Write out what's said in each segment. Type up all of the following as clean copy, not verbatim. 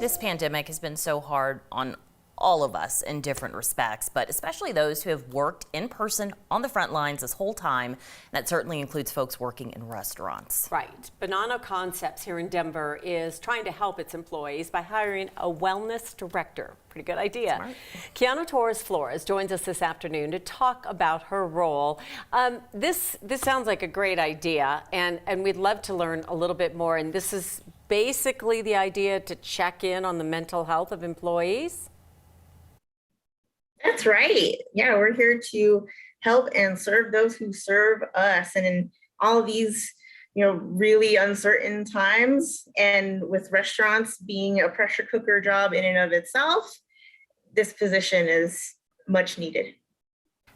This pandemic has been so hard on all of us in different respects, but especially those who have worked in person on the front lines this whole time. And that certainly includes folks working in restaurants. Right. Bonanno Concepts here in Denver is trying to help its employees by hiring a wellness director. Pretty good idea. Smart. Qiana Torres Flores joins us this afternoon to talk about her role. This sounds like a great idea, and we'd love to learn a little bit more. And this is basically the idea to check in on the mental health of employees. That's right. Yeah, we're here to help and serve those who serve us. And in all of these, really uncertain times, and with restaurants being a pressure cooker job in and of itself, this position is much needed.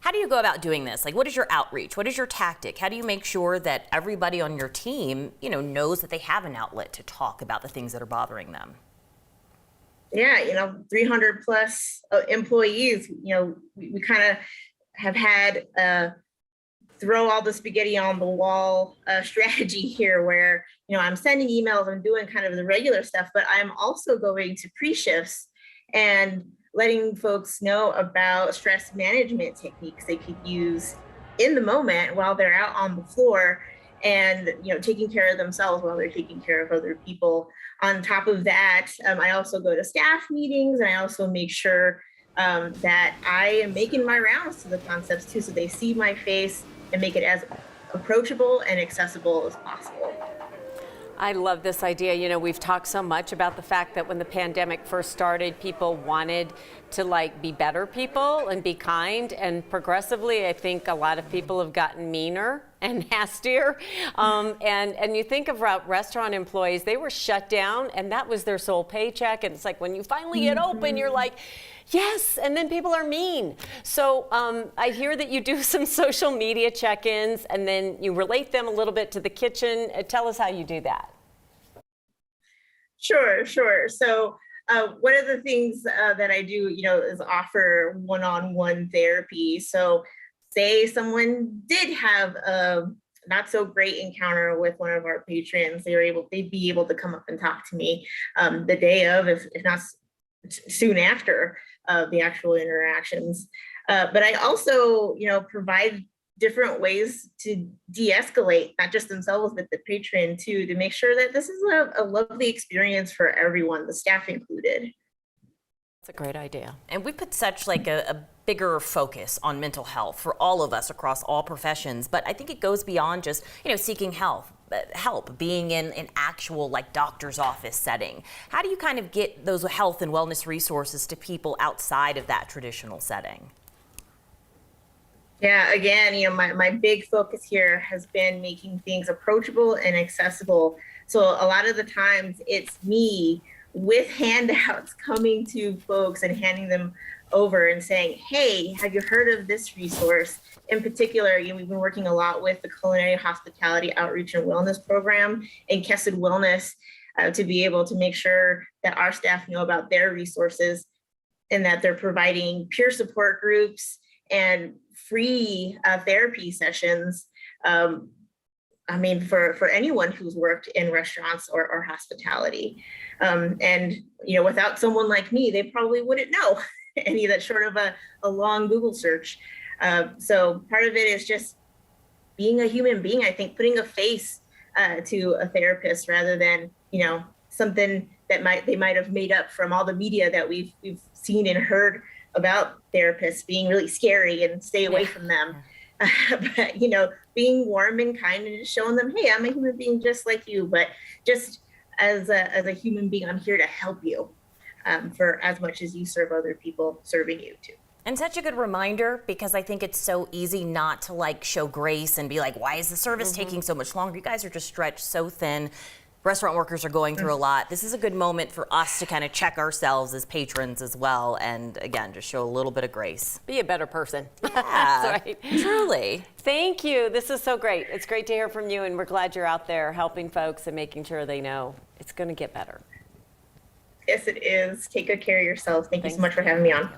How do you go about doing this? Like, what is your outreach? What is your tactic? How do you make sure that everybody on your team, knows that they have an outlet to talk about the things that are bothering them? Yeah, 300 plus employees, we kind of have had throw all the spaghetti on the wall strategy here where, I'm sending emails, I'm doing kind of the regular stuff, but I'm also going to pre-shifts and letting folks know about stress management techniques they could use in the moment while they're out on the floor and, taking care of themselves while they're taking care of other people. On top of that, I also go to staff meetings, and I also make sure that I am making my rounds to the concepts too, so they see my face and make it as approachable and accessible as possible. I love this idea. We've talked so much about the fact that when the pandemic first started, people wanted to be better people and be kind. And progressively, I think a lot of people have gotten meaner and nastier. And you think of restaurant employees, they were shut down and that was their sole paycheck. And it's like when you finally get open, you're like, yes, and then people are mean. So I hear that you do some social media check-ins and then you relate them a little bit to the kitchen. Tell us how you do that. Sure. So one of the things that I do, is offer one-on-one therapy. So say someone did have a not so great encounter with one of our patrons, they'd be able to come up and talk to me the day of, if not soon after the actual interactions. But I also, provide different ways to de-escalate, not just themselves, but the patron too, to make sure that this is a lovely experience for everyone, the staff included. That's a great idea. And we put such a bigger focus on mental health for all of us across all professions, but I think it goes beyond just, seeking help, being in an actual doctor's office setting. How do you kind of get those health and wellness resources to people outside of that traditional setting? Yeah, again, my big focus here has been making things approachable and accessible. So a lot of the times it's me with handouts coming to folks and handing them over and saying, hey, have you heard of this resource? In particular, we've been working a lot with the Culinary Hospitality Outreach and Wellness Program and Kesed Wellness to be able to make sure that our staff know about their resources and that they're providing peer support groups and free therapy sessions. For anyone who's worked in restaurants or hospitality. And without someone like me, they probably wouldn't know any of that short of a long Google search. So part of it is just being a human being, I think, putting a face to a therapist rather than, something that they might have made up from all the media that we've seen and heard about therapists being really scary and stay away from them. But, being warm and kind and just showing them, hey, I'm a human being just like you, but just as a human being, I'm here to help you for as much as you serve other people serving you too. And such a good reminder, because I think it's so easy not to show grace and be like, why is the service taking so much longer? You guys are just stretched so thin. Restaurant workers are going through a lot. This is a good moment for us to kind of check ourselves as patrons as well. And again, just show a little bit of grace. Be a better person. Yeah, That's right. Truly. Thank you. This is so great. It's great to hear from you. And we're glad you're out there helping folks and making sure they know it's going to get better. Yes, it is. Take good care of yourself. Thank you so much for having me on.